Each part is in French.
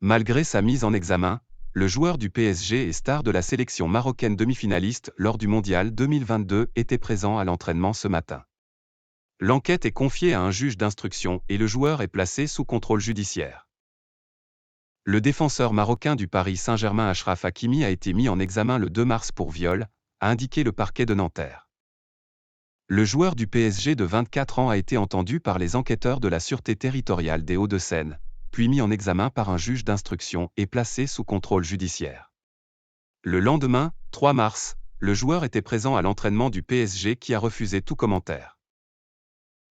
Malgré sa mise en examen, le joueur du PSG et star de la sélection marocaine demi-finaliste lors du Mondial 2022 était présent à l'entraînement ce matin. L'enquête est confiée à un juge d'instruction et le joueur est placé sous contrôle judiciaire. Le défenseur marocain du Paris Saint-Germain Achraf Hakimi a été mis en examen le 2 mars pour viol, a indiqué le parquet de Nanterre. Le joueur du PSG de 24 ans a été entendu par les enquêteurs de la Sûreté territoriale des Hauts-de-Seine, puis mis en examen par un juge d'instruction et placé sous contrôle judiciaire. Le lendemain, 3 mars, le joueur était présent à l'entraînement du PSG qui a refusé tout commentaire.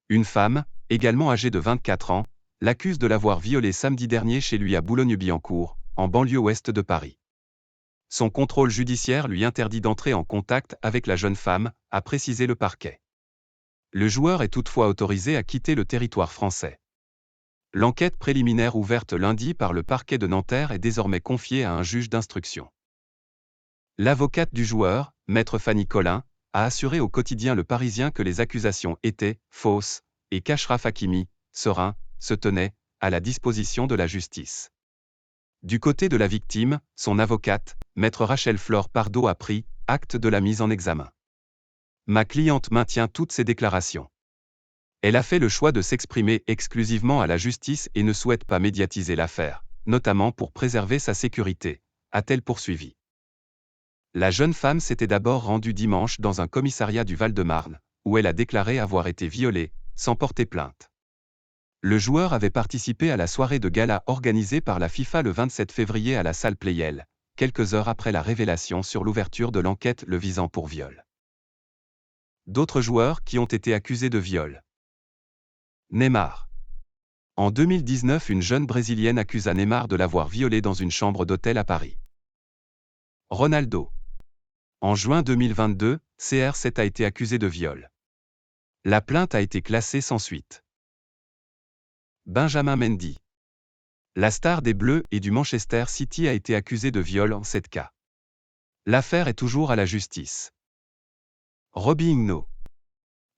Une femme, également âgée de 24 ans, l'accuse de l'avoir violé samedi dernier chez lui à Boulogne-Billancourt, en banlieue ouest de Paris. Son contrôle judiciaire lui interdit d'entrer en contact avec la jeune femme, a précisé le parquet. Le joueur est toutefois autorisé à quitter le territoire français. L'enquête préliminaire ouverte lundi par le parquet de Nanterre est désormais confiée à un juge d'instruction. L'avocate du joueur, maître Fanny Collin, a assuré au quotidien Le Parisien que les accusations étaient fausses et qu'Achraf Hakimi, serein, se tenait à la disposition de la justice. Du côté de la victime, son avocate, maître Rachel Flore Pardo a pris acte de la mise en examen. Ma cliente maintient toutes ses déclarations. Elle a fait le choix de s'exprimer exclusivement à la justice et ne souhaite pas médiatiser l'affaire, notamment pour préserver sa sécurité, a-t-elle poursuivi. La jeune femme s'était d'abord rendue dimanche dans un commissariat du Val-de-Marne, où elle a déclaré avoir été violée, sans porter plainte. Le joueur avait participé à la soirée de gala organisée par la FIFA le 27 février à la salle Pleyel, quelques heures après la révélation sur l'ouverture de l'enquête le visant pour viol. D'autres joueurs qui ont été accusés de viol. Neymar. En 2019, une jeune Brésilienne accusa Neymar de l'avoir violée dans une chambre d'hôtel à Paris. Ronaldo. En juin 2022, CR7 a été accusé de viol. La plainte a été classée sans suite. Benjamin Mendy. La star des Bleus et du Manchester City a été accusé de viol en 7 cas. L'affaire est toujours à la justice. Robinho.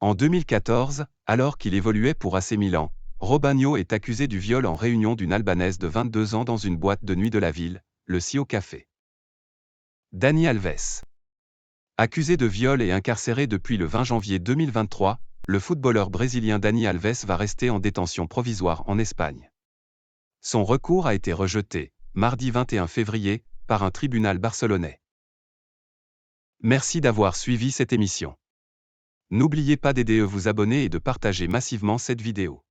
En 2014, alors qu'il évoluait pour AC Milan, Robinho est accusé du viol en réunion d'une Albanaise de 22 ans dans une boîte de nuit de la ville, le Sio Café. Dani Alves. Accusé de viol et incarcéré depuis le 20 janvier 2023, le footballeur brésilien Dani Alves va rester en détention provisoire en Espagne. Son recours a été rejeté, mardi 21 février, par un tribunal barcelonais. Merci d'avoir suivi cette émission. N'oubliez pas d'aider vous abonner et de partager massivement cette vidéo.